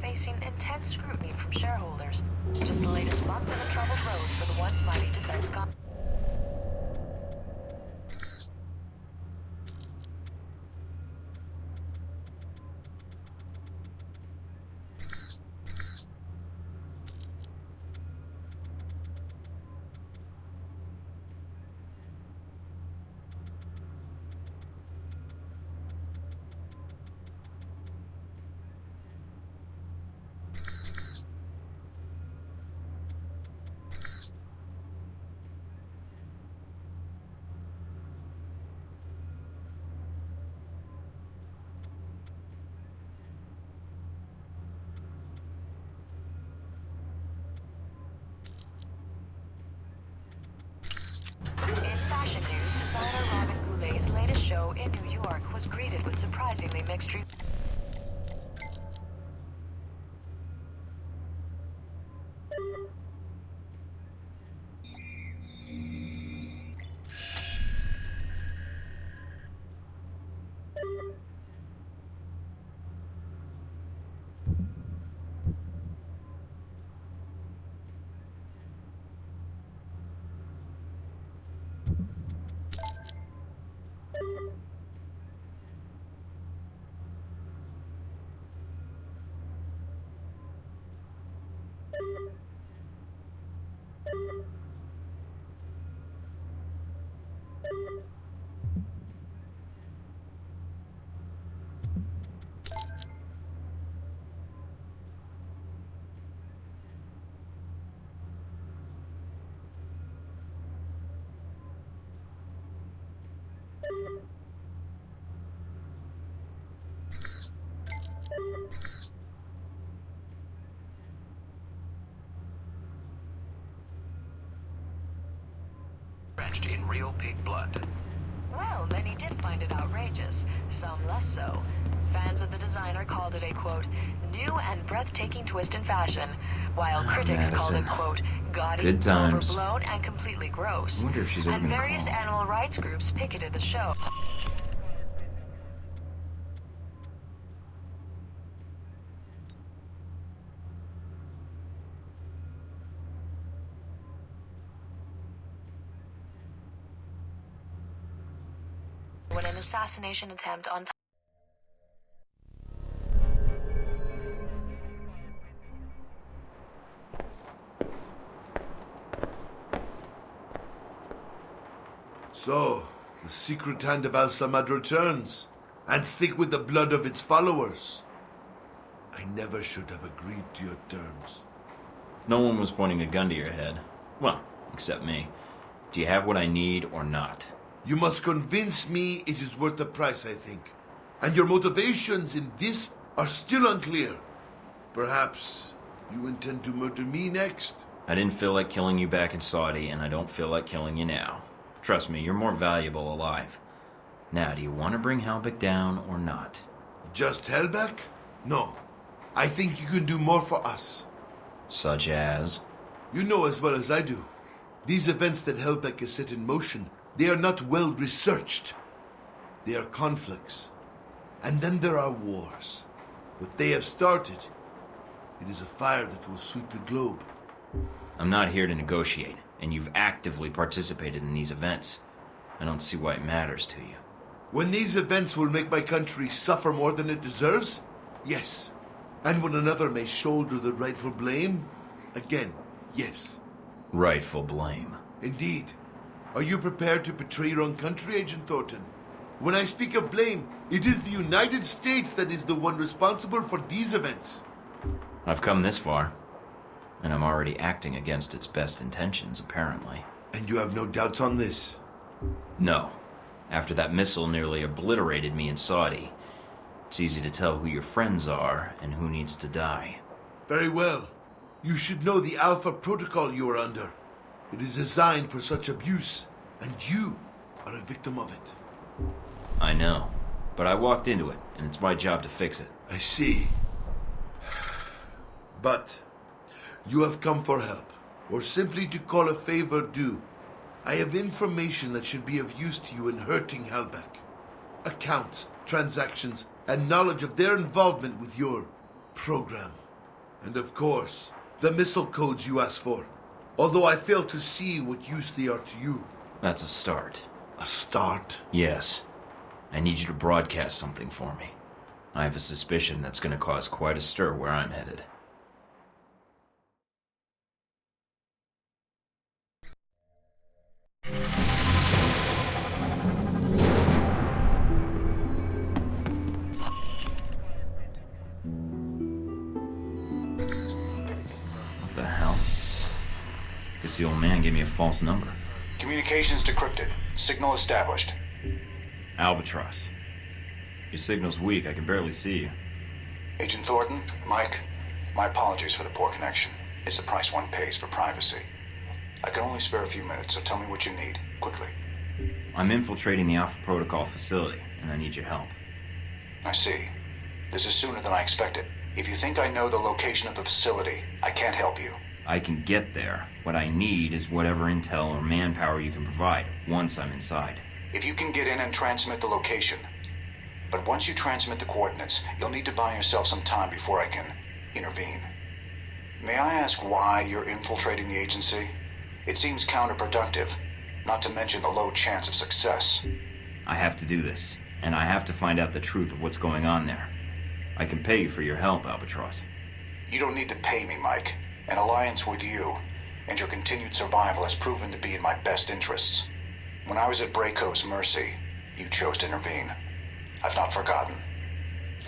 facing intense scrutiny from shareholders. Just the latest bump in a troubled road for the once mighty defense company. In fashion news, designer Robin Goulet's latest show in New York was greeted with surprisingly mixed reviews. Drenched in real pig blood. Well, many did find it outrageous, some less so. Fans of the designer called it a, quote, new and breathtaking twist in fashion, while critics called it, quote, gaudy, Good times. overblown, and completely gross. I wonder if she's ever And gonna various call. animal rights groups picketed the show. When an assassination attempt on So, the secret hand of Al-Samad returns, and thick with the blood of its followers. I never should have agreed to your terms. No one was pointing a gun to your head. Well, except me. Do you have what I need or not? You must convince me it is worth the price, I think. And your motivations in this are still unclear. Perhaps you intend to murder me next? I didn't feel like killing you back in Saudi, and I don't feel like killing you now. Trust me, you're more valuable alive. Now, do you want to bring Halbech down or not? Just Hellback? No. I think you can do more for us. Such as? You know as well as I do. These events that Hellbeck has set in motion, they are not well researched. They are conflicts. And then there are wars. What they have started, it is a fire that will sweep the globe. I'm not here to negotiate, and you've actively participated in these events. I don't see why it matters to you. When these events will make my country suffer more than it deserves? Yes. And when another may shoulder the rightful blame? Again, yes. Rightful blame. Indeed. Are you prepared to betray your own country, Agent Thornton? When I speak of blame, it is the United States that is the one responsible for these events. I've come this far, and I'm already acting against its best intentions, apparently. And you have no doubts on this? No. After that missile nearly obliterated me in Saudi, it's easy to tell who your friends are and who needs to die. Very well. You should know the Alpha Protocol you are under. It is designed for such abuse, and you are a victim of it. I know, but I walked into it, and it's my job to fix it. I see. But you have come for help, or simply to call a favor due. I have information that should be of use to you in hurting Halbech. Accounts, transactions, and knowledge of their involvement with your program. And of course, the missile codes you asked for. Although I fail to see what use they are to you. That's a start. A start? Yes. I need you to broadcast something for me. I have a suspicion that's going to cause quite a stir where I'm headed. What the hell? Guess the old man gave me a false number. Communications decrypted. Signal established. Albatross. Your signal's weak. I can barely see you. Agent Thornton, Mike, my apologies for the poor connection. It's the price one pays for privacy. I can only spare a few minutes, so tell me what you need, quickly. I'm infiltrating the Alpha Protocol facility, and I need your help. I see. This is sooner than I expected. If you think I know the location of the facility, I can't help you. I can get there. What I need is whatever intel or manpower you can provide, once I'm inside. If you can get in and transmit the location. But once you transmit the coordinates, you'll need to buy yourself some time before I can intervene. May I ask why you're infiltrating the agency? It seems counterproductive, not to mention the low chance of success. I have to do this, and I have to find out the truth of what's going on there. I can pay you for your help, Albatross. You don't need to pay me, Mike. An alliance with you and your continued survival has proven to be in my best interests. When I was at Braco's mercy, you chose to intervene. I've not forgotten.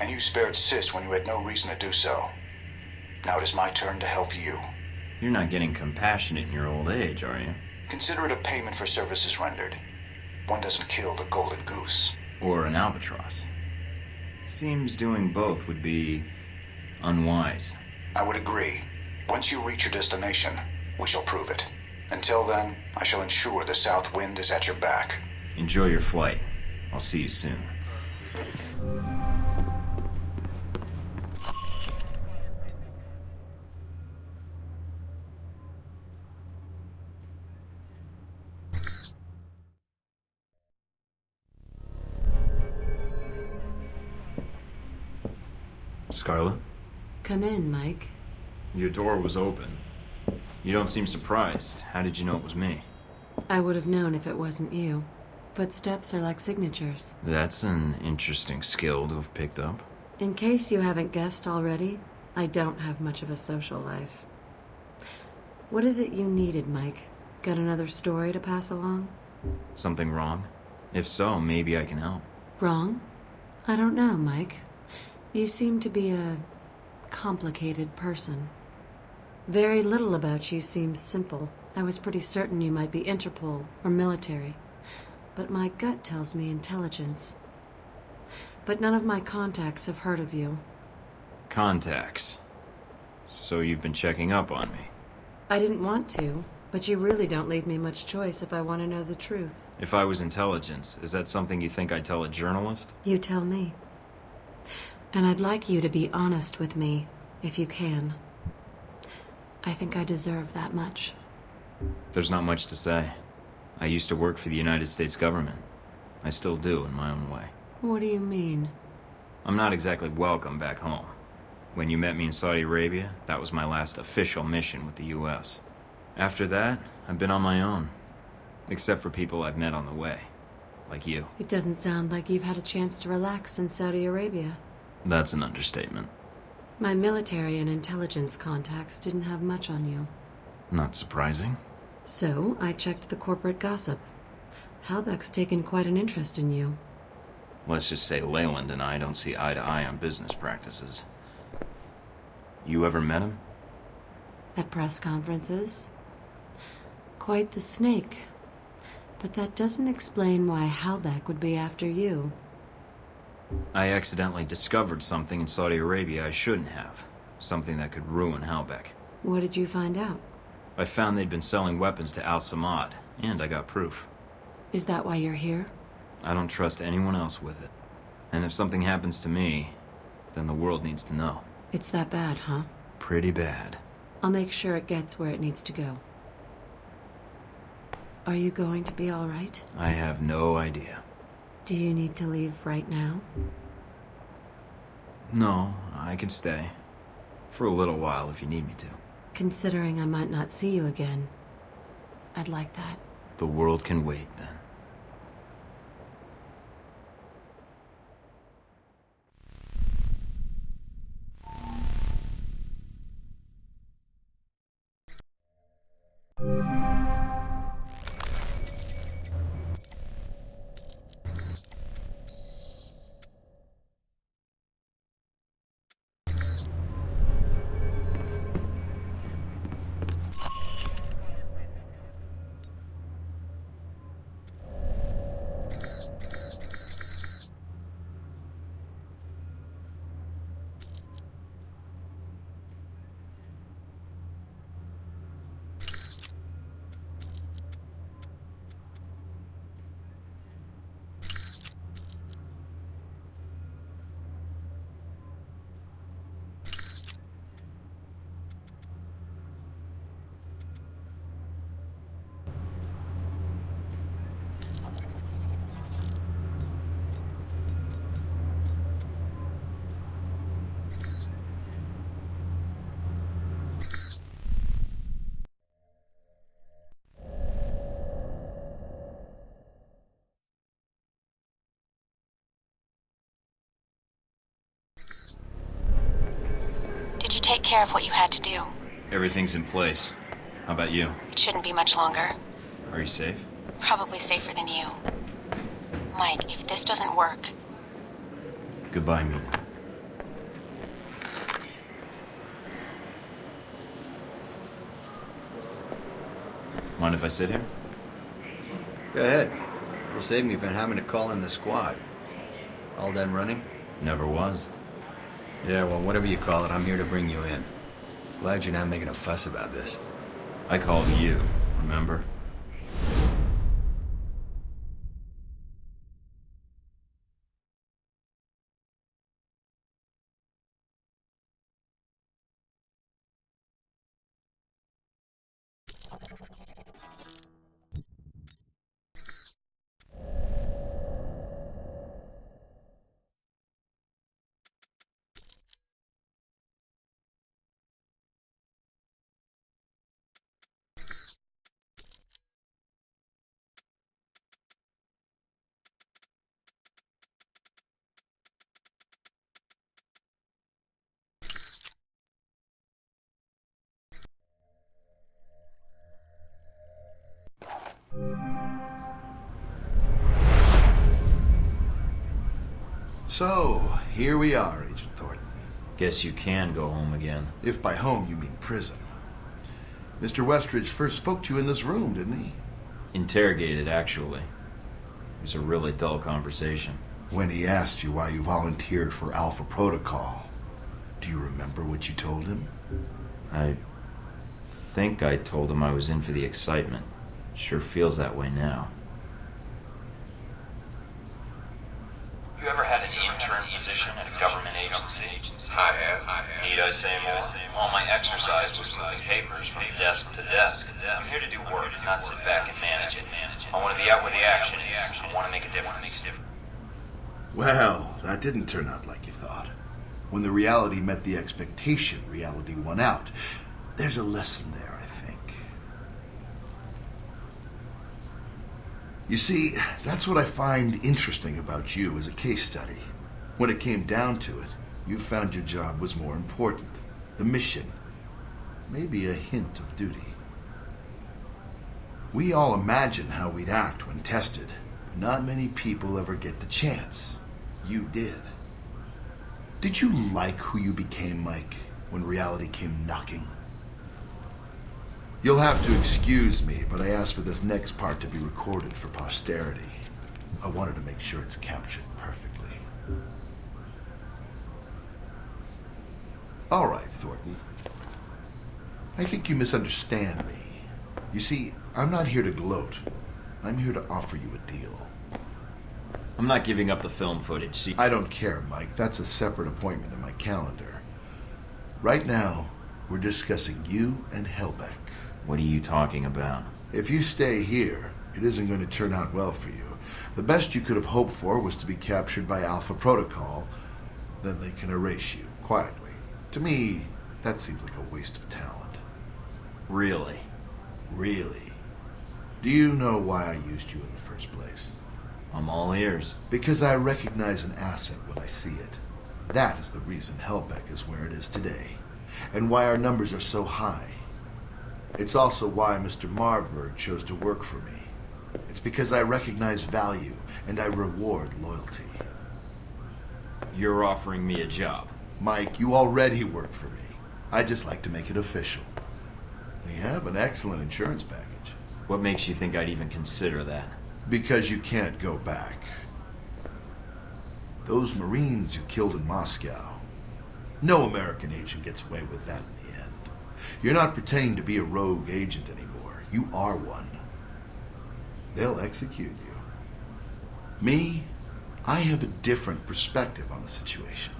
And you spared Sis when you had no reason to do so. Now it is my turn to help you. You're not getting compassionate in your old age, are you? Consider it a payment for services rendered. One doesn't kill the golden goose. Or an albatross. Seems doing both would be unwise. I would agree. Once you reach your destination, we shall prove it. Until then, I shall ensure the south wind is at your back. Enjoy your flight. I'll see you soon. Scarlet? Come in, Mike. Your door was open. You don't seem surprised. How did you know it was me? I would have known if it wasn't you. Footsteps are like signatures. That's an interesting skill to have picked up. In case you haven't guessed already, I don't have much of a social life. What is it you needed, Mike? Got another story to pass along? Something wrong? If so, maybe I can help. Wrong? I don't know, Mike. You seem to be a complicated person. Very little about you seems simple. I was pretty certain you might be Interpol or military, but my gut tells me intelligence. But none of my contacts have heard of you. Contacts? So you've been checking up on me? I didn't want to, but you really don't leave me much choice if I want to know the truth. If I was intelligence, is that something you think I'd tell a journalist? You tell me. And I'd like you to be honest with me, if you can. I think I deserve that much. There's not much to say. I used to work for the United States government. I still do, in my own way. What do you mean? I'm not exactly welcome back home. When you met me in Saudi Arabia, that was my last official mission with the U.S. After that, I've been on my own. Except for people I've met on the way. Like you. It doesn't sound like you've had a chance to relax in Saudi Arabia. That's an understatement. My military and intelligence contacts didn't have much on you. Not surprising. So, I checked the corporate gossip. Halbeck's taken quite an interest in you. Let's just say Leyland and I don't see eye to eye on business practices. You ever met him? At press conferences. Quite the snake. But that doesn't explain why Halbeck would be after you. I accidentally discovered something in Saudi Arabia I shouldn't have. Something that could ruin Halbeck. What did you find out? I found they'd been selling weapons to Al Samad, and I got proof. Is that why you're here? I don't trust anyone else with it. And if something happens to me, then the world needs to know. It's that bad, huh? Pretty bad. I'll make sure it gets where it needs to go. Are you going to be all right? I have no idea. Do you need to leave right now? No, I can stay. For a little while, if you need me to. Considering I might not see you again, I'd like that. The world can wait, then. Did you take care of what you had to do? Everything's in place. How about you? It shouldn't be much longer. Are you safe? Probably safer than you. Mike, if this doesn't work... Goodbye, Mina. Mind if I sit here? Go ahead. It'll save me from having to call in the squad. All done running? Never was. Yeah, well, whatever you call it, I'm here to bring you in. Glad you're not making a fuss about this. I called you, remember? So, here we are, Agent Thornton. Guess you can go home again. If by home you mean prison. Mr. Westridge first spoke to you in this room, didn't he? Interrogated, actually. It was a really dull conversation. When he asked you why you volunteered for Alpha Protocol, do you remember what you told him? I think I told him I was in for the excitement. Sure feels that way now. You ever had an intern position at a government agency? I have. Need I say more? All my exercise was moving papers from desk to desk. I'm here to do work, not sit back and manage it. I want to be out where the action is. I want to make a difference. Well, that didn't turn out like you thought. When the reality met the expectation, reality won out. There's a lesson there, I think. You see, that's what I find interesting about you as a case study. When it came down to it, you found your job was more important. The mission. Maybe a hint of duty. We all imagine how we'd act when tested, but not many people ever get the chance. You did. Did you like who you became, Mike, when reality came knocking? You'll have to excuse me, but I asked for this next part to be recorded for posterity. I wanted to make sure it's captured perfectly. All right, Thornton. I think you misunderstand me. You see, I'm not here to gloat. I'm here to offer you a deal. I'm not giving up the film footage, see? I don't care, Mike. That's a separate appointment in my calendar. Right now, we're discussing you and Helbeck. What are you talking about? If you stay here, it isn't going to turn out well for you. The best you could have hoped for was to be captured by Alpha Protocol. Then they can erase you, quietly. To me, That seems like a waste of talent. Really? Really? Do you know why I used you in the first place? I'm all ears. Because I recognize an asset when I see it. That is the reason Helbeck is where it is today, and why our numbers are so high. It's also why Mr. Marburg chose to work for me. It's because I recognize value, and I reward loyalty. You're offering me a job. Mike, you already work for me. I just like to make it official. We have an excellent insurance package. What makes you think I'd even consider that? Because you can't go back. Those Marines you killed in Moscow. No American agent gets away with that in the end. You're not pretending to be a rogue agent anymore. You are one. They'll execute you. Me, I have a different perspective on the situation.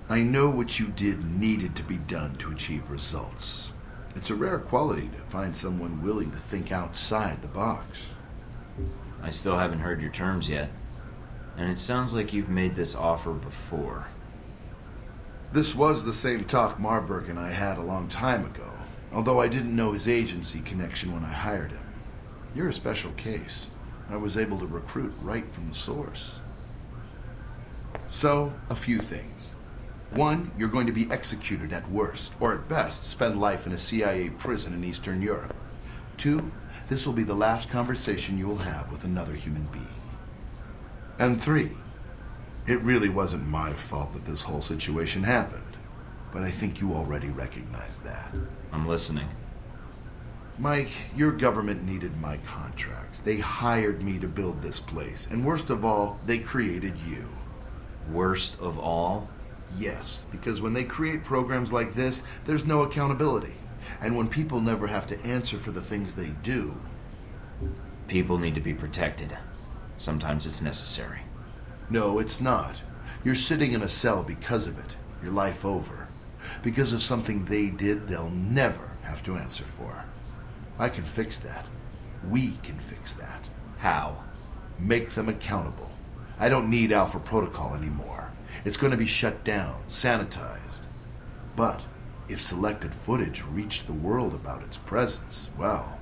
I know what you did needed to be done to achieve results. It's a rare quality to find someone willing to think outside the box. I still haven't heard your terms yet. And it sounds like you've made this offer before. This was the same talk Marburg and I had a long time ago, although I didn't know his agency connection when I hired him. You're a special case. I was able to recruit right from the source. So, a few things. One, you're going to be executed at worst, or at best, spend life in a CIA prison in Eastern Europe. Two, this will be the last conversation you will have with another human being. And three, it really wasn't my fault that this whole situation happened, but I think you already recognize that. I'm listening. Mike, your government needed my contracts. They hired me to build this place, and worst of all, they created you. Worst of all? Yes, because when they create programs like this, there's no accountability. And when people never have to answer for the things they do... People need to be protected. Sometimes it's necessary. No, it's not. You're sitting in a cell because of it. Your life over. Because of something they did, they'll never have to answer for. I can fix that. We can fix that. How? Make them accountable. I don't need Alpha Protocol anymore. It's going to be shut down, sanitized. But if selected footage reached the world about its presence, well,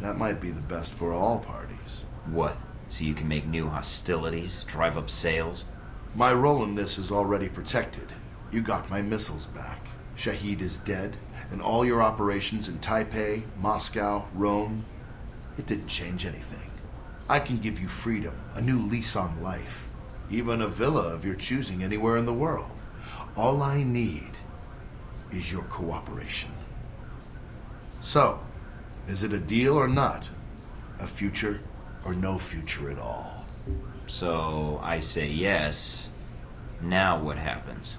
that might be the best for all parties. What? So you can make new hostilities, drive up sales? My role in this is already protected. You got my missiles back. Shahid is dead, and all your operations in Taipei, Moscow, Rome, it didn't change anything. I can give you freedom, a new lease on life, even a villa of your choosing anywhere in the world. All I need is your cooperation. So, is it a deal or not? A future or no future at all? So, I say yes. Now what happens?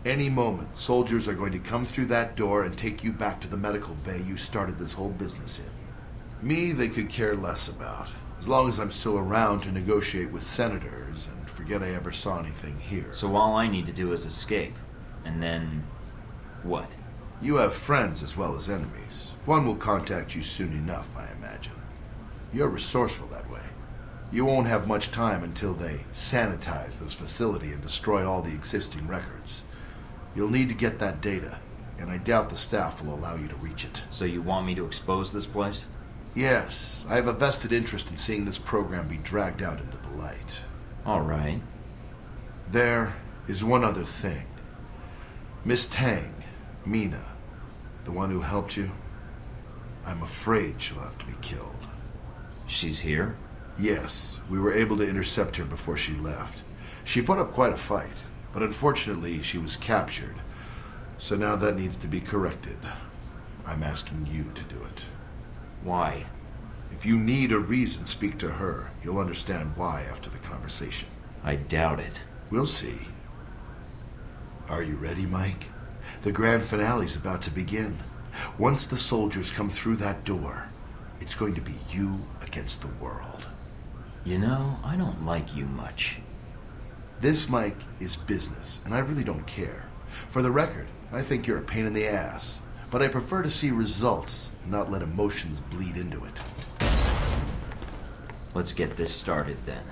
Any moment, soldiers are going to come through that door and take you back to the medical bay you started this whole business in. Me, they could care less about, as long as I'm still around to negotiate with senators and forget I ever saw anything here. So all I need to do is escape. And then... what? You have friends as well as enemies. One will contact you soon enough, I imagine. You're resourceful that way. You won't have much time until they sanitize this facility and destroy all the existing records. You'll need to get that data, and I doubt the staff will allow you to reach it. So you want me to expose this place? Yes, I have a vested interest in seeing this program be dragged out into the light. All right. There is one other thing. Miss Tang, Mina, the one who helped you, I'm afraid she'll have to be killed. She's here? Yes, we were able to intercept her before she left. She put up quite a fight, but unfortunately she was captured. So now that needs to be corrected. I'm asking you to do it. Why? If you need a reason, speak to her. You'll understand why after the conversation. I doubt it. We'll see. Are you ready, Mike? The grand finale's about to begin. Once the soldiers come through that door, it's going to be you against the world. You know, I don't like you much. This, Mike, is business, and I really don't care. For the record, I think you're a pain in the ass, but I prefer to see results and not let emotions bleed into it. Let's get this started then.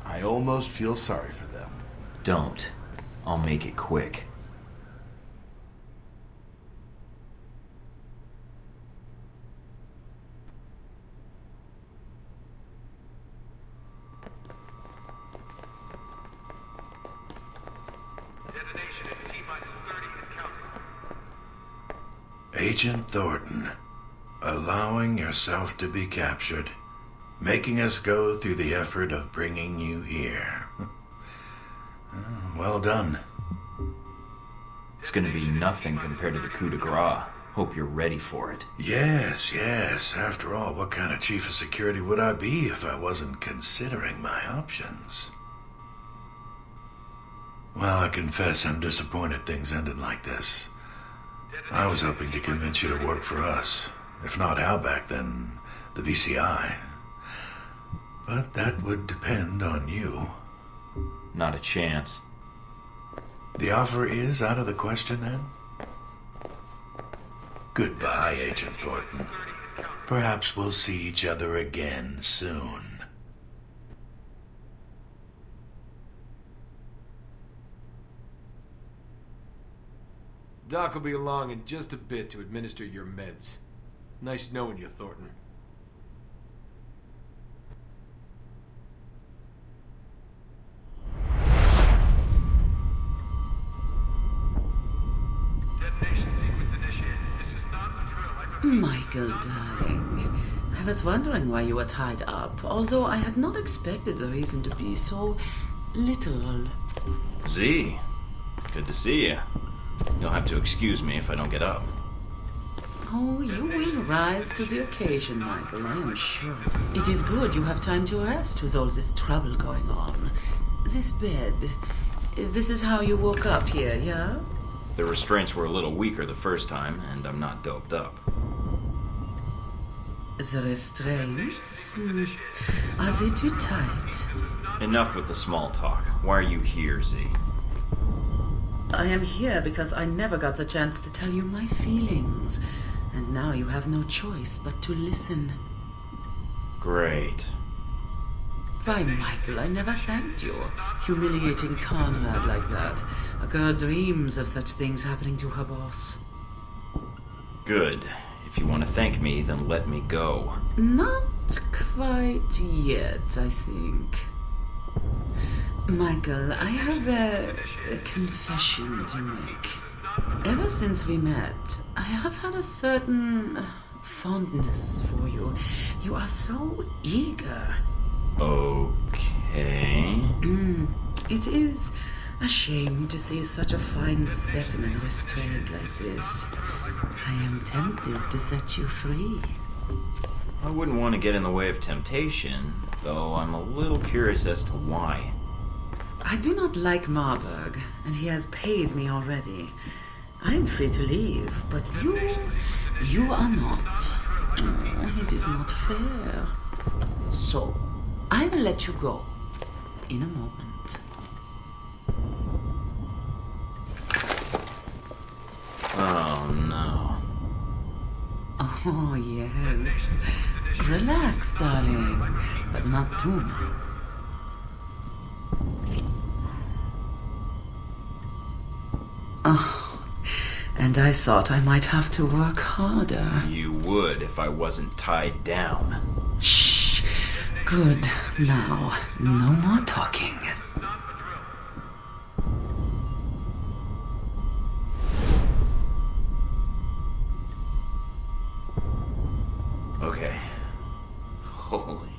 I almost feel sorry for them. Don't. I'll make it quick. Agent Thornton, allowing yourself to be captured, making us go through the effort of bringing you here. Well done. It's gonna be nothing compared to the coup de grace. Hope you're ready for it. Yes. After all, what kind of chief of security would I be if I wasn't considering my options? Well, I confess I'm disappointed things ended like this. I was hoping to convince you to work for us. If not Outback, then the VCI. But that would depend on you. Not a chance. The offer is out of the question, then? Goodbye, Agent Thornton. Perhaps we'll see each other again soon. Doc will be along in just a bit to administer your meds. Nice knowing you, Thornton. Michael, darling. I was wondering why you were tied up, although I had not expected the reason to be so literal. Z, good to see you. You'll have to excuse me if I don't get up. Oh, you will rise to the occasion, Michael, I am sure. It is good you have time to rest with all this trouble going on. This bed, this is how you woke up here, yeah? The restraints were a little weaker the first time, and I'm not doped up. The restraints? Are they too tight? Enough with the small talk. Why are you here, Z? I am here because I never got the chance to tell you my feelings. And now you have no choice but to listen. Great. Why, Michael, I never thanked you. Humiliating Conrad like that. A girl dreams of such things happening to her boss. Good. If you want to thank me, then let me go. Not quite yet, I think. Michael, I have a confession to make. Ever since we met, I have had a certain fondness for you. You are so eager. Okay. It is a shame to see such a fine specimen restrained like this. I am tempted to set you free. I wouldn't want to get in the way of temptation, though I'm a little curious as to why. I do not like Marburg, and he has paid me already. I am free to leave, but you are not. Oh, it is not fair. So, I will let you go in a moment. Oh, no. Oh, yes. Relax, darling, but not too much. Oh, and I thought I might have to work harder. You would if I wasn't tied down. Shh. Good. Now, no more talking. Okay. Holy...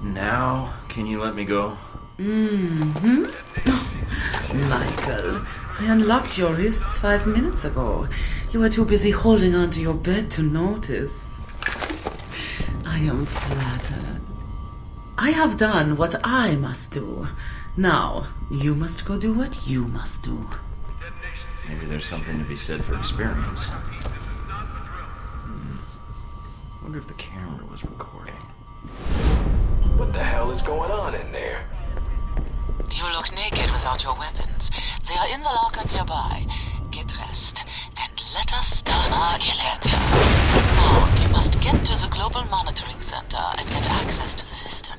Now, can you let me go? Mm-hmm. Michael, I unlocked your wrists 5 minutes ago. You were too busy holding onto your bed to notice. I am flattered. I have done what I must do. Now, you must go do what you must do. Maybe there's something to be said for experience. Wonder if the camera was recording. What the hell is going on in there? You look naked without your weapons. They are in the locker nearby. Get dressed, and let us start circulate. Now, you must get to the Global Monitoring Center and get access to the system,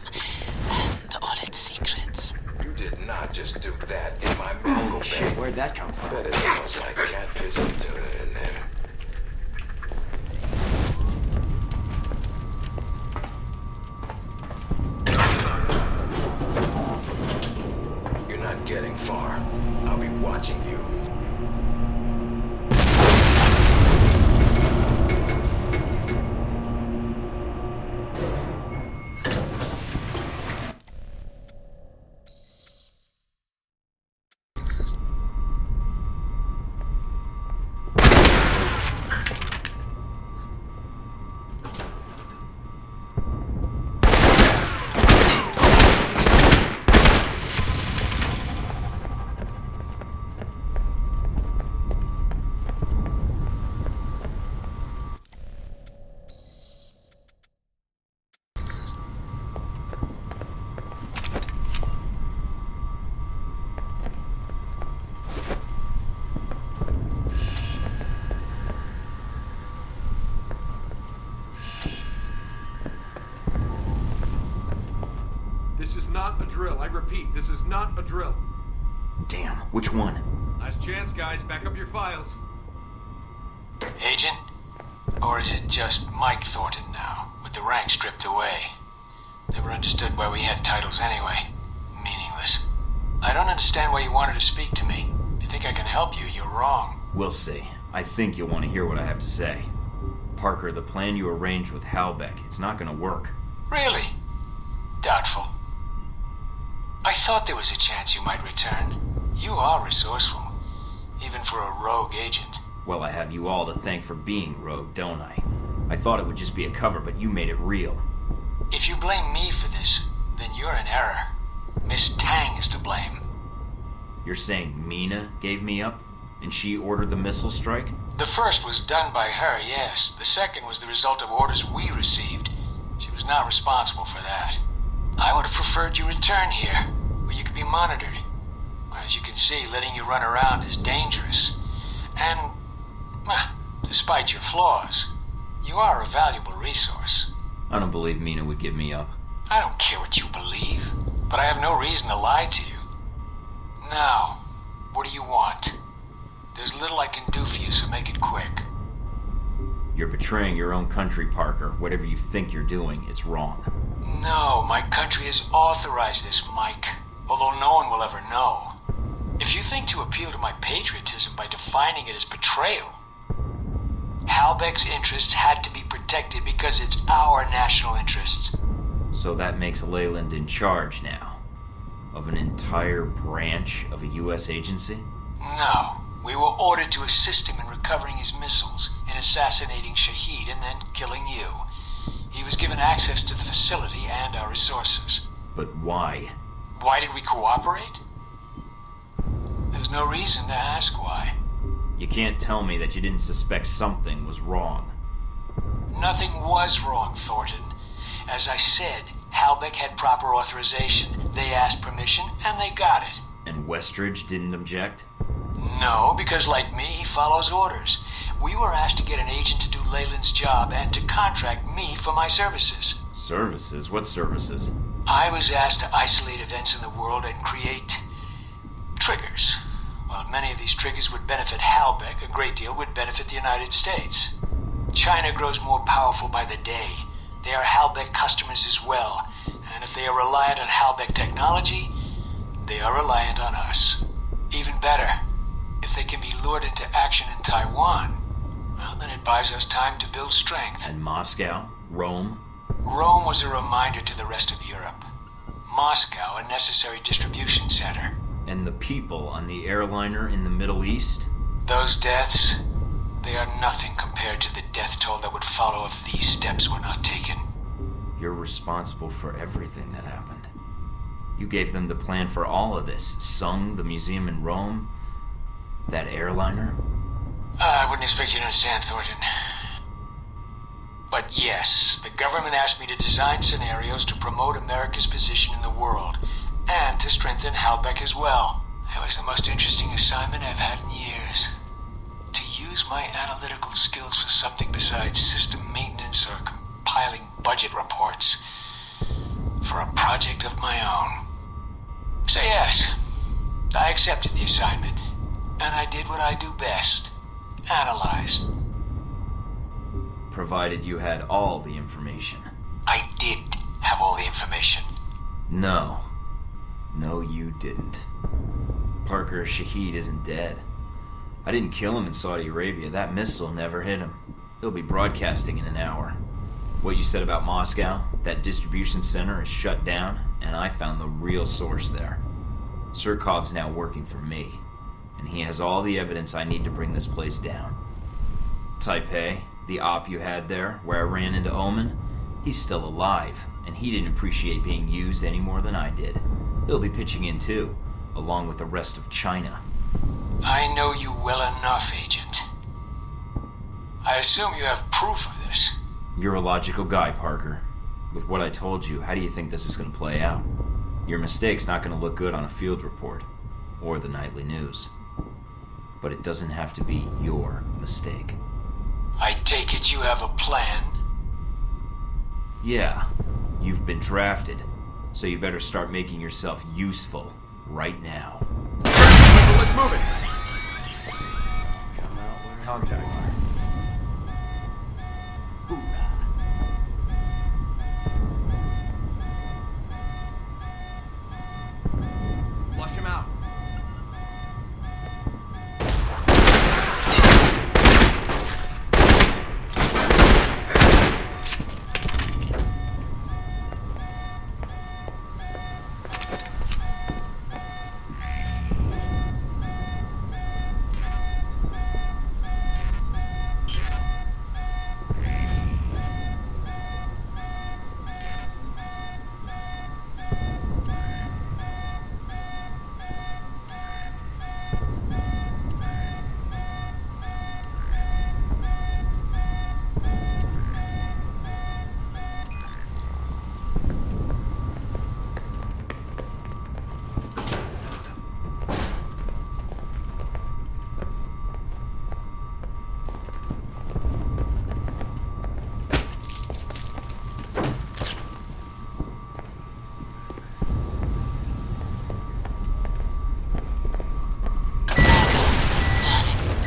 and all its secrets. You did not just do that in my medical bag. Shit, where'd that come from? Bet it smells like cat piss and tuna in there. You're not getting far. I'll be watching you. not a drill. I repeat, this is not a drill. Damn, which one? Last chance, guys. Back up your files. Agent? Or is it just Mike Thornton now, with the rank stripped away? Never understood why we had titles anyway. Meaningless. I don't understand why you wanted to speak to me. If you think I can help you, you're wrong. We'll see. I think you'll want to hear what I have to say. Parker, the plan you arranged with Halbeck, it's not gonna work. Really? Doubtful. I thought there was a chance you might return. You are resourceful, even for a rogue agent. Well, I have you all to thank for being rogue, don't I? I thought it would just be a cover, but you made it real. If you blame me for this, then you're in error. Miss Tang is to blame. You're saying Mina gave me up? And she ordered the missile strike? The first was done by her, yes. The second was the result of orders we received. She was not responsible for that. I would have preferred you return here, where you could be monitored. As you can see, letting you run around is dangerous. And, despite your flaws, you are a valuable resource. I don't believe Mina would give me up. I don't care what you believe, but I have no reason to lie to you. Now, what do you want? There's little I can do for you, so make it quick. You're betraying your own country, Parker. Whatever you think you're doing, it's wrong. No, my country has authorized this, Mike. Although no one will ever know. If you think to appeal to my patriotism by defining it as betrayal, Halbeck's interests had to be protected because it's our national interests. So that makes Leyland in charge now? Of an entire branch of a U.S. agency? No. We were ordered to assist him in recovering his missiles, in assassinating Shahid, and then killing you. He was given access to the facility and our resources. But why? Why did we cooperate? There's no reason to ask why. You can't tell me that you didn't suspect something was wrong. Nothing was wrong, Thornton. As I said, Halbeck had proper authorization. They asked permission, and they got it. And Westridge didn't object? No, because like me, he follows orders. We were asked to get an agent to do Leyland's job and to contract me for my services. Services? What services? I was asked to isolate events in the world and create triggers. While many of these triggers would benefit Halbeck, a great deal would benefit the United States. China grows more powerful by the day. They are Halbeck customers as well, and if they are reliant on Halbeck technology, they are reliant on us. Even better, if they can be lured into action in Taiwan, well, then it buys us time to build strength. And Moscow? Rome? Rome was a reminder to the rest of Europe. Moscow, a necessary distribution center. And the people on the airliner in the Middle East? Those deaths, they are nothing compared to the death toll that would follow if these steps were not taken. You're responsible for everything that happened. You gave them the plan for all of this. Sung, the museum in Rome, that airliner? I wouldn't expect you to understand, Thornton. But yes, the government asked me to design scenarios to promote America's position in the world, and to strengthen Halbeck as well. It was the most interesting assignment I've had in years. To use my analytical skills for something besides system maintenance or compiling budget reports. For a project of my own. So yes, I accepted the assignment. And I did what I do best. Analyzed. Provided you had all the information. I did have all the information. No. No, you didn't. Parker Shahid isn't dead. I didn't kill him in Saudi Arabia. That missile never hit him. He'll be broadcasting in an hour. What you said about Moscow, that distribution center is shut down, and I found the real source there. Surkov's now working for me, and he has all the evidence I need to bring this place down. Taipei, the op you had there, where I ran into Omen, he's still alive, and he didn't appreciate being used any more than I did. They'll be pitching in too, along with the rest of China. I know you well enough, Agent. I assume you have proof of this. You're a logical guy, Parker. With what I told you, how do you think this is going to play out? Your mistake's not going to look good on a field report, or the nightly news. But it doesn't have to be your mistake. I take it you have a plan? Yeah. You've been drafted. So you better start making yourself useful right now. Let's move it! Contact. Flush him out.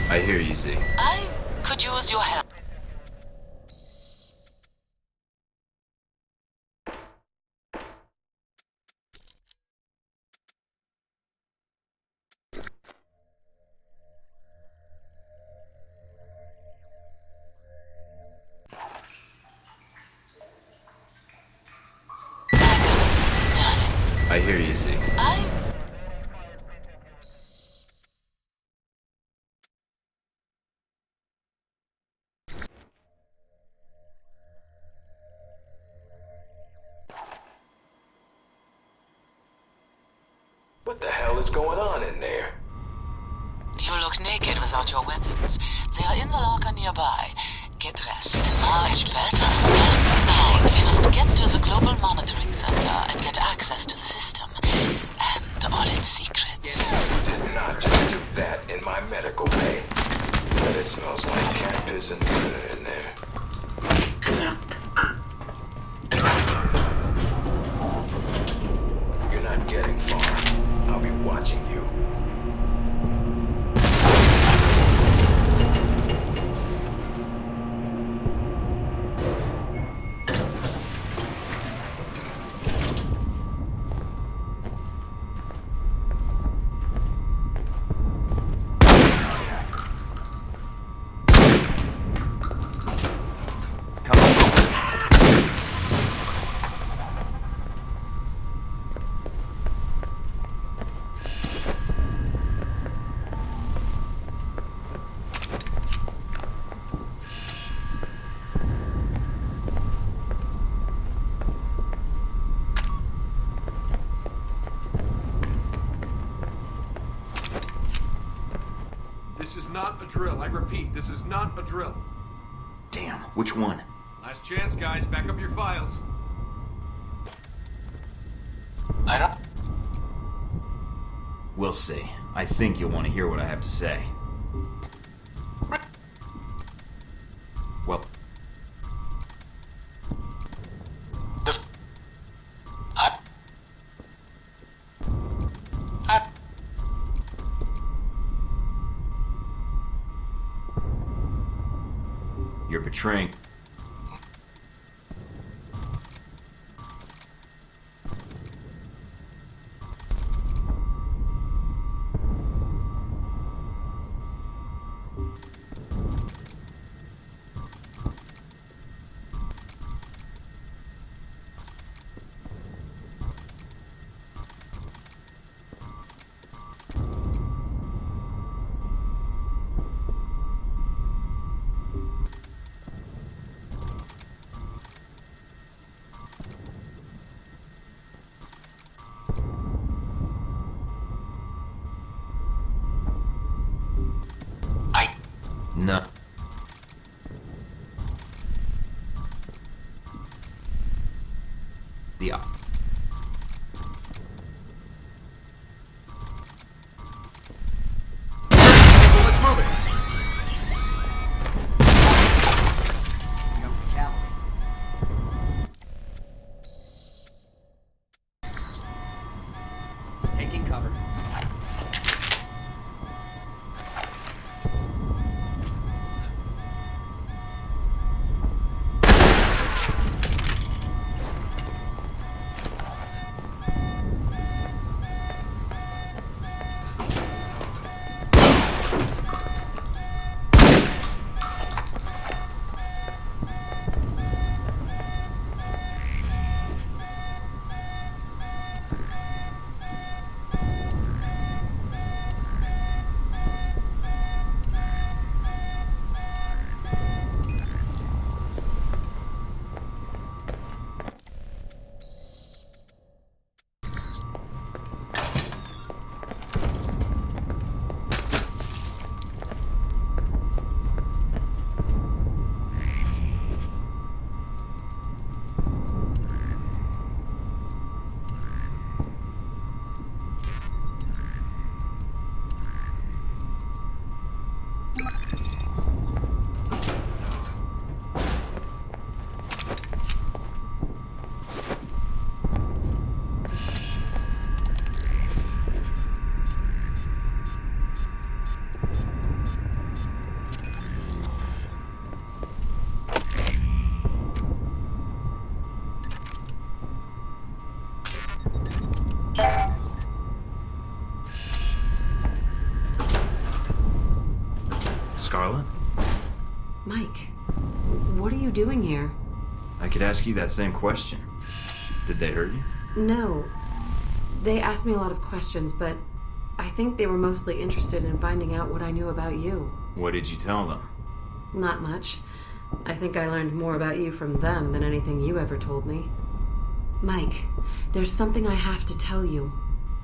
I hear you, Z. I could use your help. I hear you, Z. What the hell is going on in there? You look naked without your weapons. They are in the locker nearby. Get dressed. Much better stand now. We must get to the global monitoring center and get access to the system. And all its secrets. You did not just do that in my medical bay. But it smells like cat piss and tuna in there. You're not getting far. I'll be watching you. This is not a drill. I repeat, this is not a drill. Damn, which one? Last chance, guys. Back up your files. I don't... We'll see. I think you'll want to hear what I have to say. Well... You're betraying... No. The... Let's move it! Scarlet? Mike, what are you doing here? I could ask you that same question. Did they hurt you? No. They asked me a lot of questions, but I think they were mostly interested in finding out what I knew about you. What did you tell them? Not much. I think I learned more about you from them than anything you ever told me. Mike, there's something I have to tell you.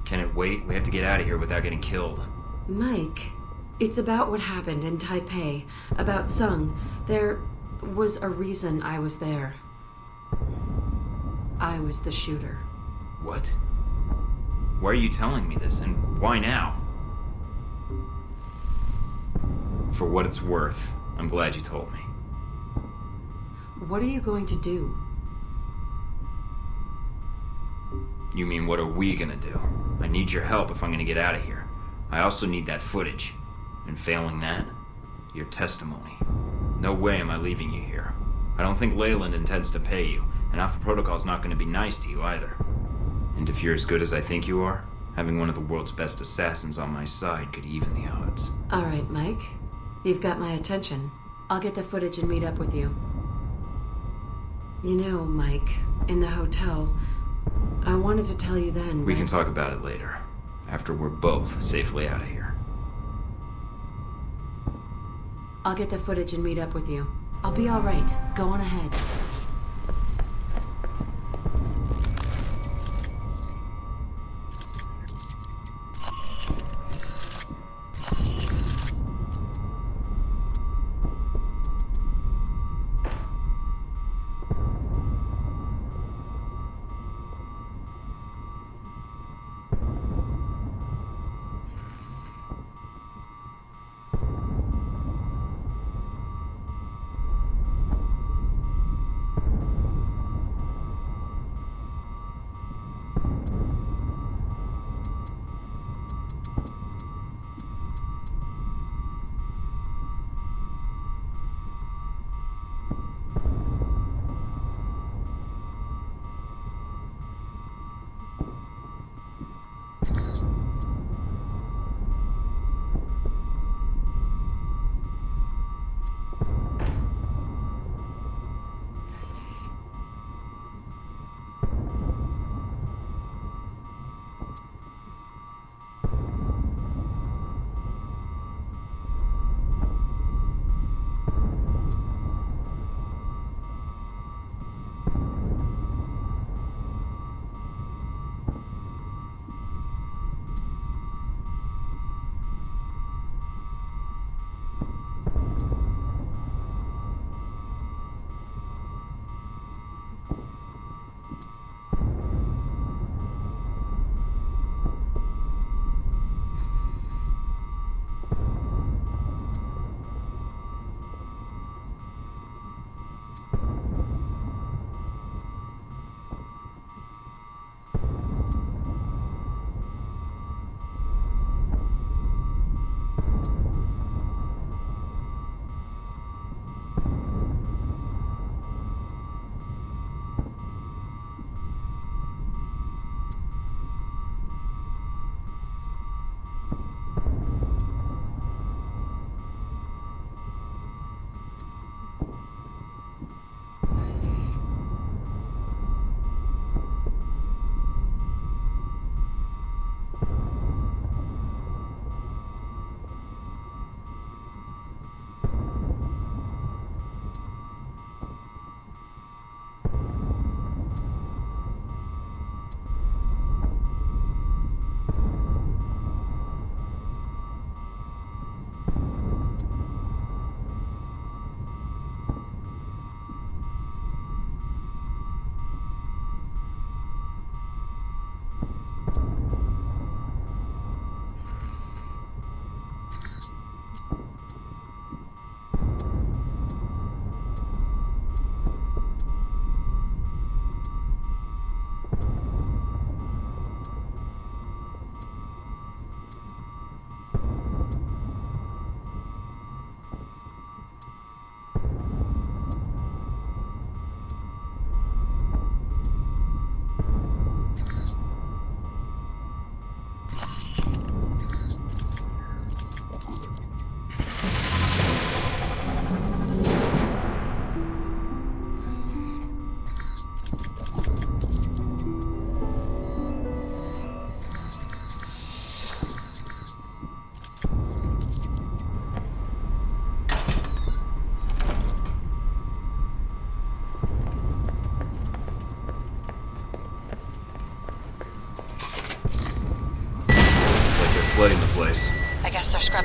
Can it wait? We have to get out of here without getting killed. Mike, it's about what happened in Taipei, about Sung. There was a reason I was there. I was the shooter. What? Why are you telling me this, and why now? For what it's worth, I'm glad you told me. What are you going to do? You mean, what are we gonna do? I need your help if I'm gonna get out of here. I also need that footage. And failing that, your testimony. No way am I leaving you here. I don't think Leyland intends to pay you, and Alpha Protocol's not gonna be nice to you either. And if you're as good as I think you are, having one of the world's best assassins on my side could even the odds. All right, Mike. You've got my attention. I'll get the footage and meet up with you. You know, Mike, in the hotel, I wanted to tell you then, We can talk about it later, after we're both safely out of here. I'll get the footage and meet up with you. I'll be all right. Go on ahead.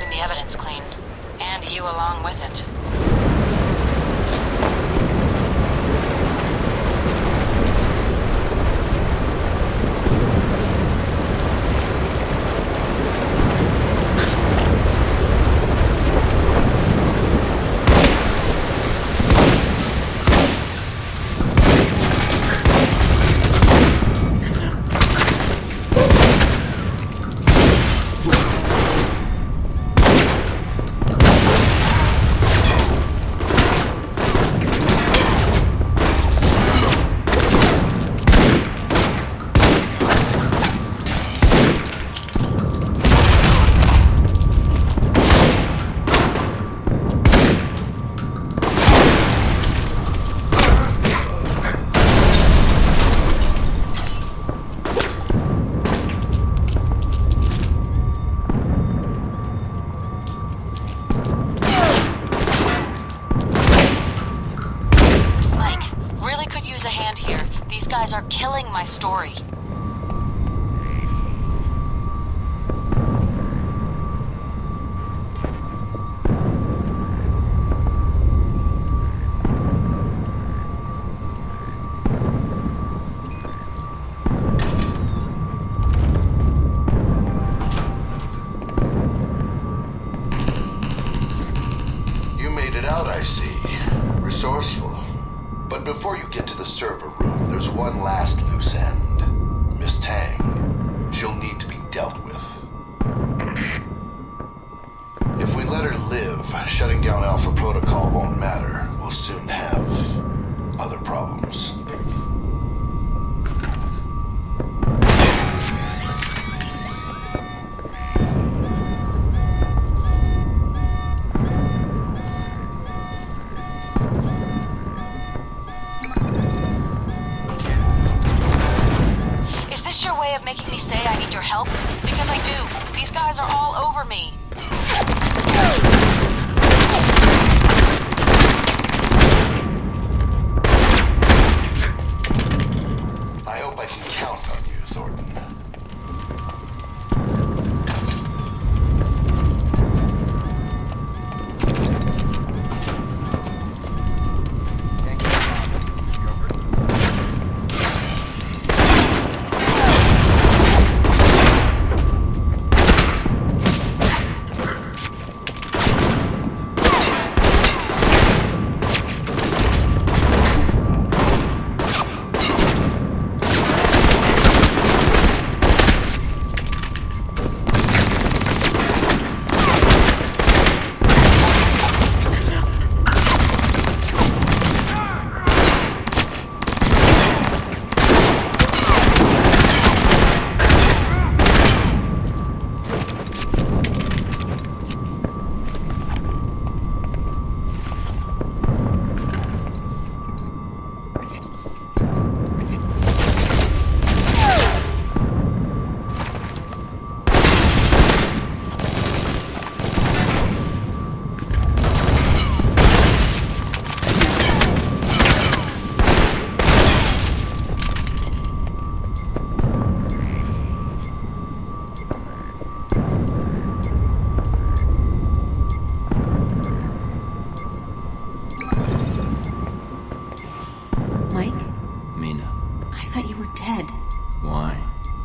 wiping the evidence clean. And you along with it. Are killing my story. You made it out, I see. Resourceful. But before you get to the server room, there's one last loose end. Miss Tang. She'll need to be dealt with. If we let her live, shutting down Alpha Protocol won't matter. We'll soon have other problems. Making me say I need your help? Because I do. These guys are all over me. I hope I can count on you, Thornton.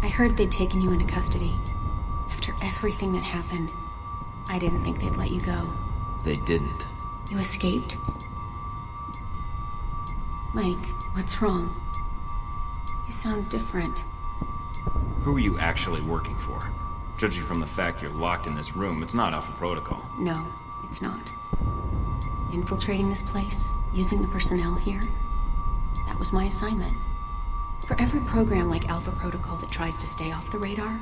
I heard they'd taken you into custody. After everything that happened, I didn't think they'd let you go. They didn't. You escaped? Mike, what's wrong? You sound different. Who are you actually working for? Judging from the fact you're locked in this room, it's not Alpha Protocol. No, it's not. Infiltrating this place, using the personnel here, that was my assignment. For every program like Alpha Protocol that tries to stay off the radar,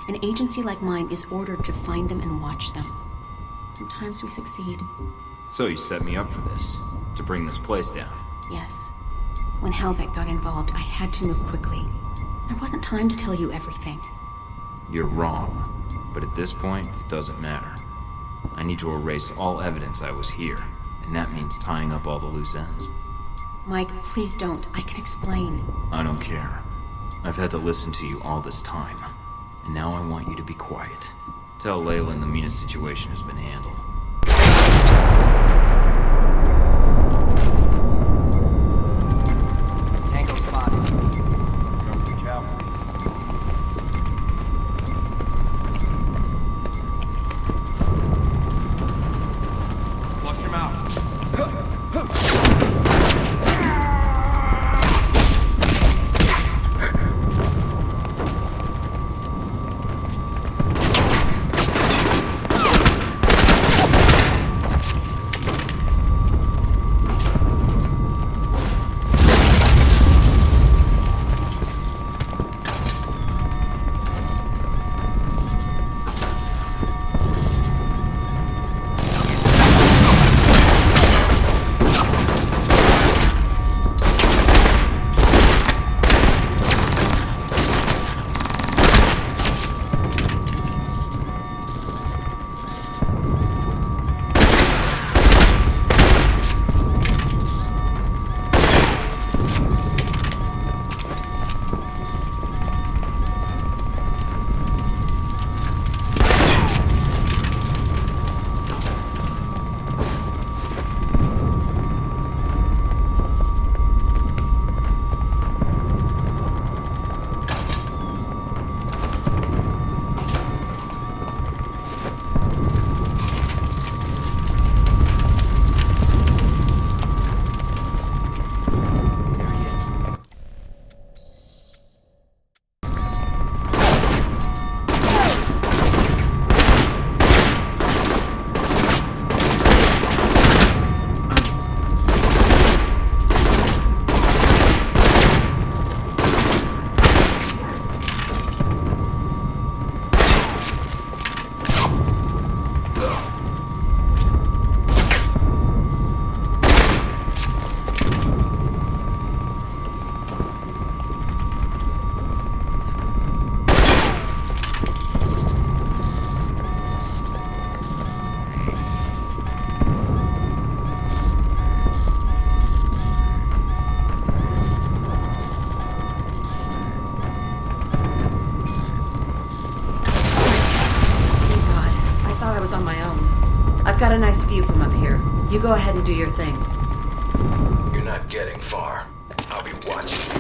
an agency like mine is ordered to find them and watch them. Sometimes we succeed. So you set me up for this, to bring this place down? Yes. When Halbeck got involved, I had to move quickly. There wasn't time to tell you everything. You're wrong. But at this point, it doesn't matter. I need to erase all evidence I was here, and that means tying up all the loose ends. Mike, please don't. I can explain. I don't care. I've had to listen to you all this time, and now I want you to be quiet. Tell Leyland the Mina situation has been handled. Tango spotted. Comes the cavalry. Flush him out. On my own. I've got a nice view from up here. You go ahead and do your thing. You're not getting far. I'll be watching you.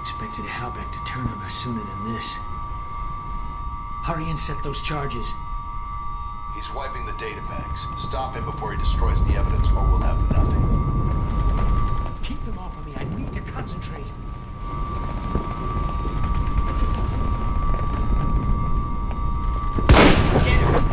Expected Halbeck to turn on us sooner than this. Hurry and set those charges. He's wiping the databanks. Stop him before he destroys the evidence, or we'll have nothing. Keep them off of me. I need to concentrate. Get him!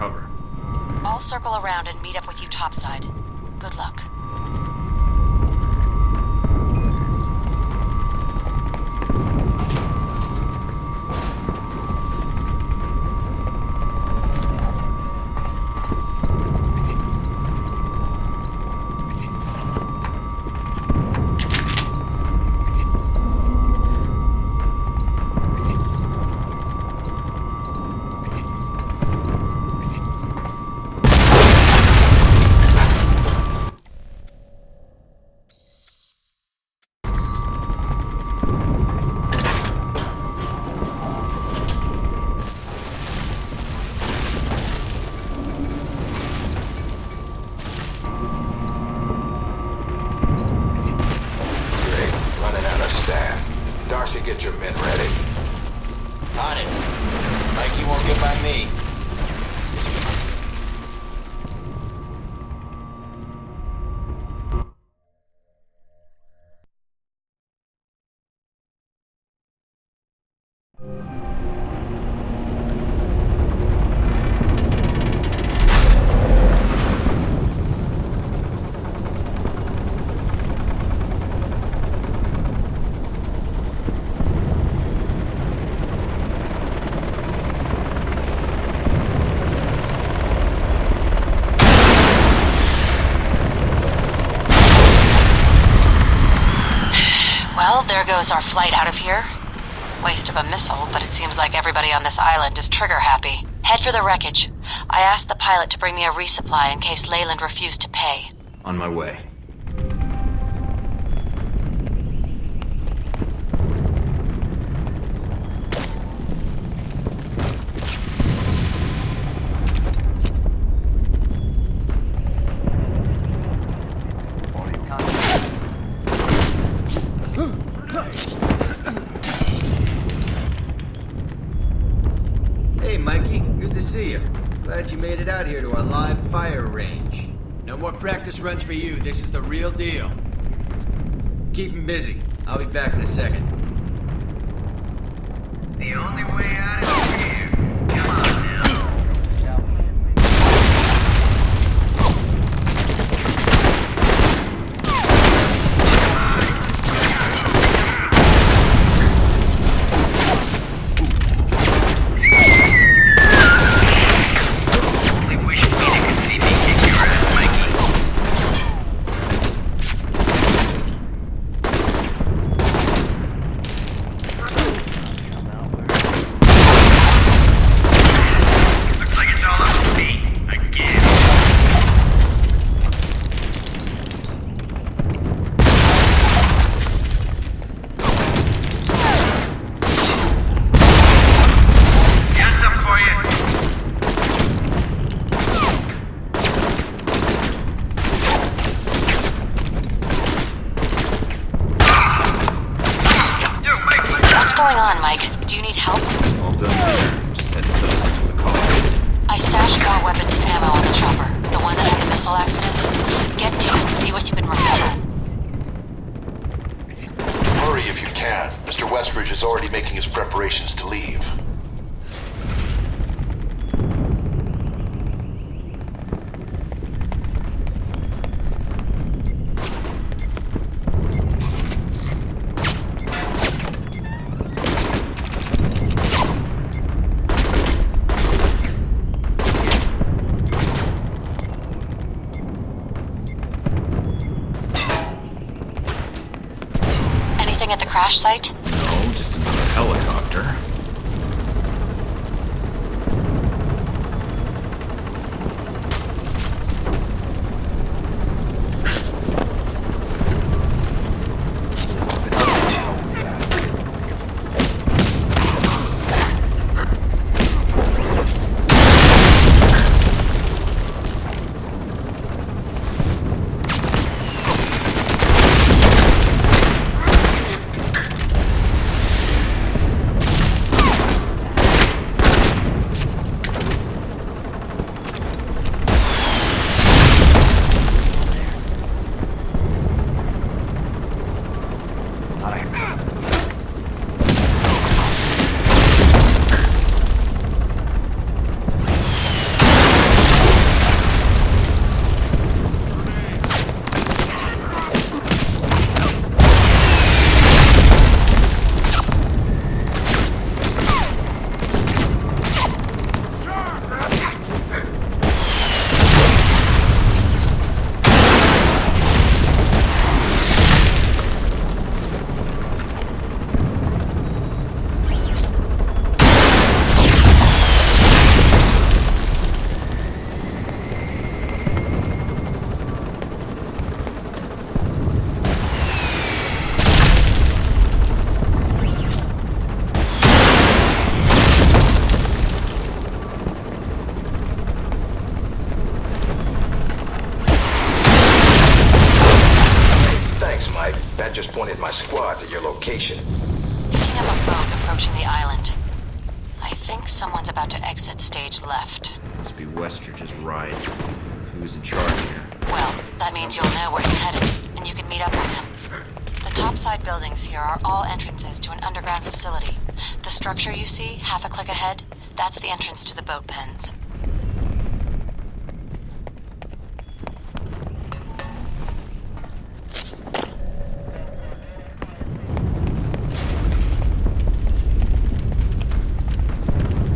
cover. I'll circle around and meet up with you topside. Good luck. Darcy, get your men ready. On it. Mikey won't get by me. Well, there goes our flight out of here. Waste of a missile, but it seems like everybody on this island is trigger happy. Head for the wreckage. I asked the pilot to bring me a resupply in case Leyland refused to pay. On my way. Hey, Mikey. Good to see you. Glad you made it out here to our live fire range. No more practice runs for you. This is the real deal. Keep him busy. I'll be back in a second. The only way out is here. Come on now. What's going on, Mike? Do you need help? All done here. Just head south to the car. I stashed more weapons and ammo on the chopper. The one that had the missile accident. Get to it and see what you can recover. Hurry if you can. Mr. Westridge is already making his preparations to leave. Anything at the crash site? No, just another helicopter. That just pointed my squad to your location. Picking up a boat approaching the island. I think someone's about to exit stage left. Must be Westridge's ride. Who's in charge here? Well, that means you'll know where he's headed, and you can meet up with him. The topside buildings here are all entrances to an underground facility. The structure you see, half a click ahead, that's the entrance to the boat pens.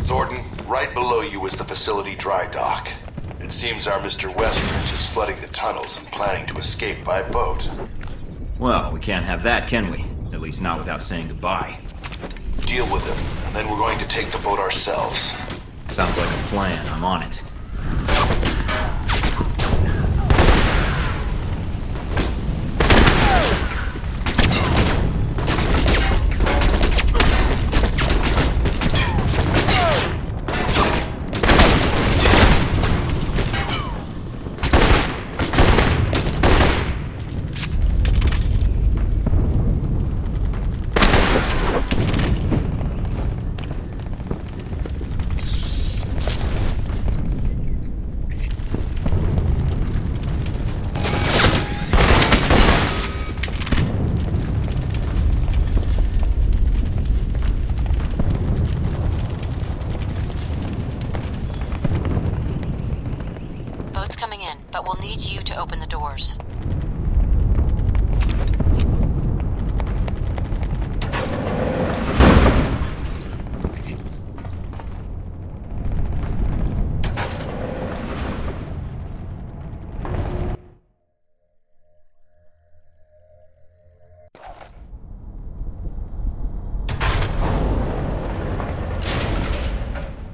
Thornton, right below you is the facility dry dock. It seems our Mr. Westridge is flooding the tunnels and planning to escape by boat. Well, we can't have that, can we? At least not without saying goodbye. Deal with him, and then we're going to take the boat ourselves. Sounds like a plan. I'm on it. But we'll need you to open the doors.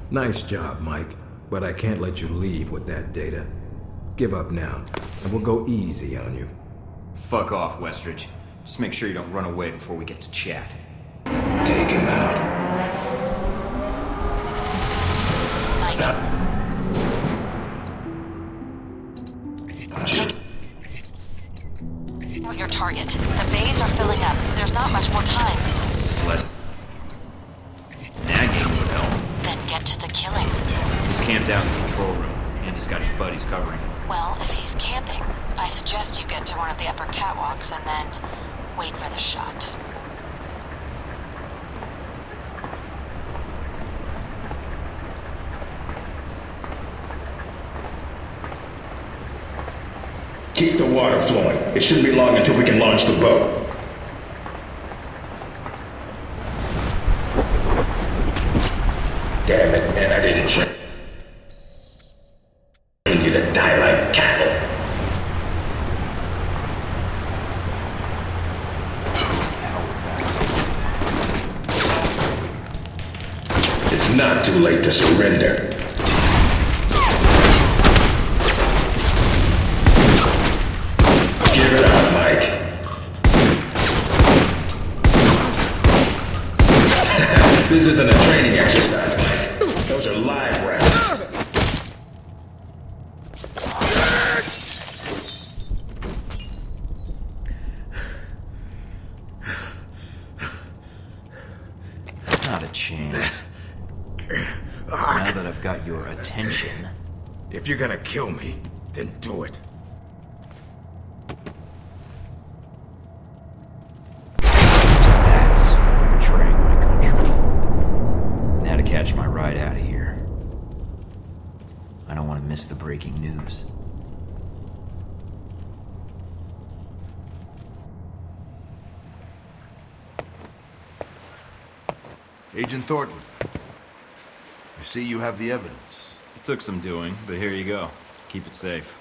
Nice job, Mike, but I can't let you leave with that data. Give up now, and we'll go easy on you. Fuck off, Westridge. Just make sure you don't run away before we get to chat. Take him out. Take your target. The bays are filling up. There's not much more time. What? Nagging would help. Then get to the killing. He's camped out in the control room, and he's got his buddies covering him. Well, if he's camping, I suggest you get to one of the upper catwalks and then wait for the shot. Keep the water flowing. It shouldn't be long until we can launch the boat. Damn it, man, I didn't train you to die like cattle. It's not too late to surrender. Give it up, Mike. This isn't a training exercise, Mike. Those are live rounds. Not a chance. Now that I've got your attention... If you're gonna kill me, then do it. That's for betraying my country. Now to catch my ride out of here. I don't want to miss the breaking news. Agent Thornton, I see you have the evidence. It took some doing, but here you go. Keep it safe.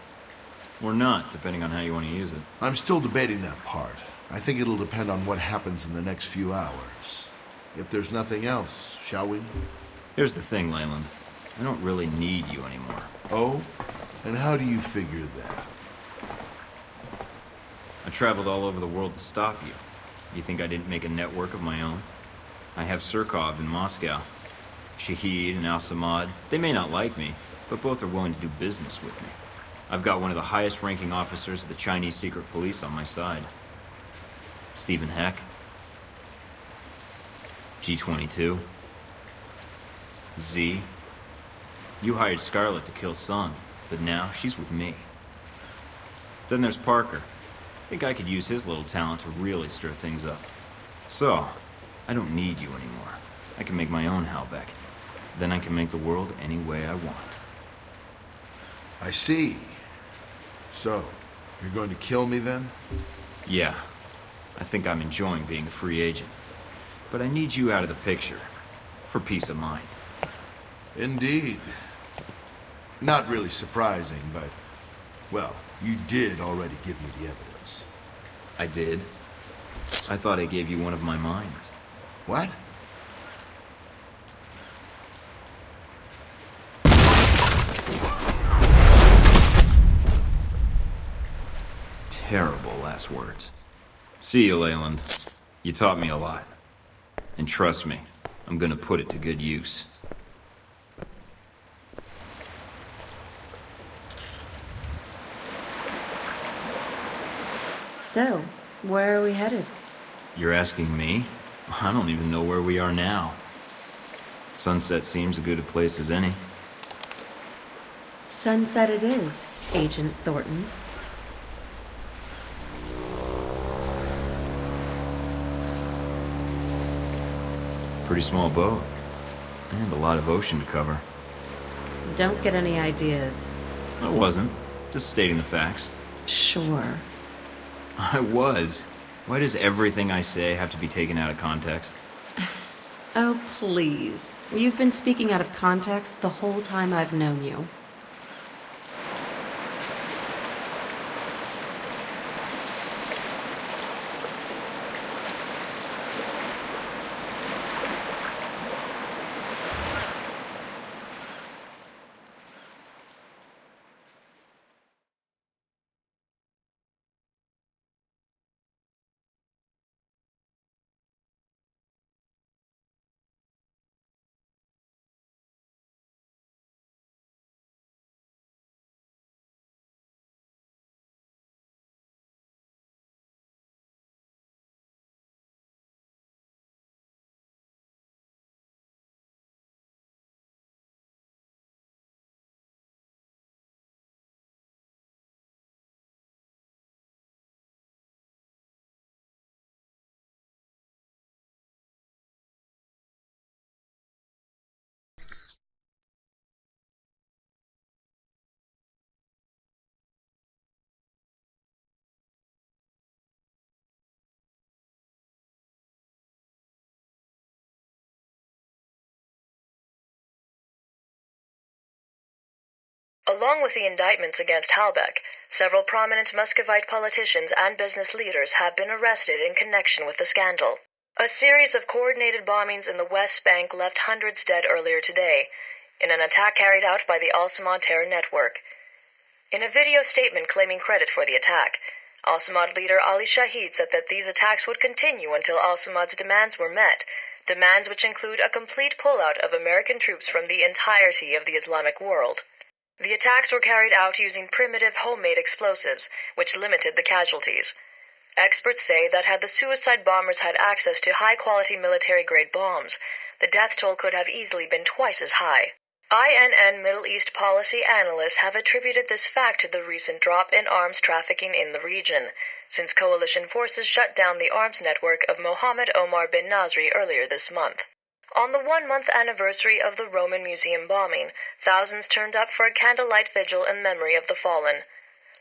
Or not, depending on how you want to use it. I'm still debating that part. I think it'll depend on what happens in the next few hours. If there's nothing else, shall we? Here's the thing, Leyland. I don't really need you anymore. Oh? And how do you figure that? I traveled all over the world to stop you. You think I didn't make a network of my own? I have Surkov in Moscow. Shahid and Al-Samad. They may not like me, but both are willing to do business with me. I've got one of the highest ranking officers of the Chinese secret police on my side. Stephen Heck, G-22, Z. You hired Scarlet to kill Sun, but now she's with me. Then there's Parker. Think I could use his little talent to really stir things up. So, I don't need you anymore. I can make my own Halbeck. Then I can make the world any way I want. I see. So, you're going to kill me then? Yeah. I think I'm enjoying being a free agent. But I need you out of the picture. For peace of mind. Indeed. Not really surprising, but... well, you did already give me the evidence. I did? I thought I gave you one of my minds. What? Terrible last words. See you, Leyland. You taught me a lot. And trust me, I'm gonna put it to good use. So, where are we headed? You're asking me? I don't even know where we are now. Sunset seems as good a place as any. Sunset it is, Agent Thornton. Pretty small boat. And a lot of ocean to cover. Don't get any ideas. I wasn't. Just stating the facts. Sure. I was. Why does everything I say have to be taken out of context? Oh, please. You've been speaking out of context the whole time I've known you. Along with the indictments against Halbeck, several prominent Muscovite politicians and business leaders have been arrested in connection with the scandal. A series of coordinated bombings in the West Bank left hundreds dead earlier today, in an attack carried out by the Al-Samad terror network. In a video statement claiming credit for the attack, Al-Samad leader Ali Shahid said that these attacks would continue until Al-Samad's demands were met, demands which include a complete pullout of American troops from the entirety of the Islamic world. The attacks were carried out using primitive homemade explosives, which limited the casualties. Experts say that had the suicide bombers had access to high-quality military-grade bombs, the death toll could have easily been twice as high. INN Middle East policy analysts have attributed this fact to the recent drop in arms trafficking in the region, since coalition forces shut down the arms network of Mohammed Omar bin Nasri earlier this month. On the 1-month anniversary of the Roman Museum bombing, thousands turned up for a candlelight vigil in memory of the fallen.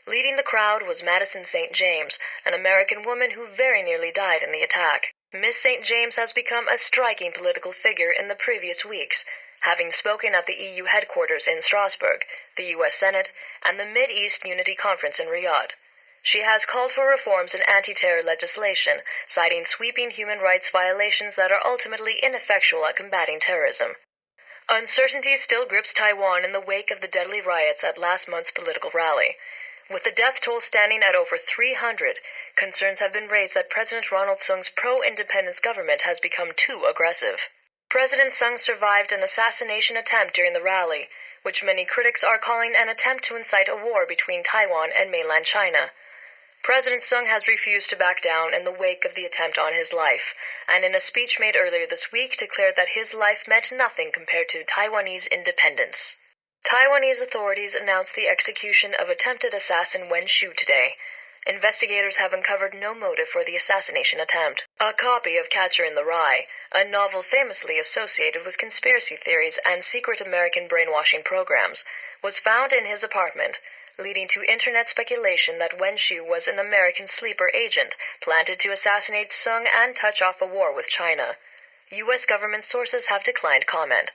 Leading the crowd was Madison St. James, an American woman who very nearly died in the attack. Miss St. James has become a striking political figure in the previous weeks, having spoken at the EU headquarters in Strasbourg, the US Senate, and the Mid-East Unity Conference in Riyadh. She has called for reforms in anti-terror legislation, citing sweeping human rights violations that are ultimately ineffectual at combating terrorism. Uncertainty still grips Taiwan in the wake of the deadly riots at last month's political rally. With the death toll standing at over 300, concerns have been raised that President Ronald Sung's pro-independence government has become too aggressive. President Sung survived an assassination attempt during the rally, which many critics are calling an attempt to incite a war between Taiwan and mainland China. President Sung has refused to back down in the wake of the attempt on his life, and in a speech made earlier this week declared that his life meant nothing compared to Taiwanese independence. Taiwanese authorities announced the execution of attempted assassin Wen Shu today. Investigators have uncovered no motive for the assassination attempt. A copy of Catcher in the Rye, a novel famously associated with conspiracy theories and secret American brainwashing programs, was found in his apartment, leading to internet speculation that Wen Shu was an American sleeper agent planted to assassinate Sung and touch off a war with China. U.S. government sources have declined comment.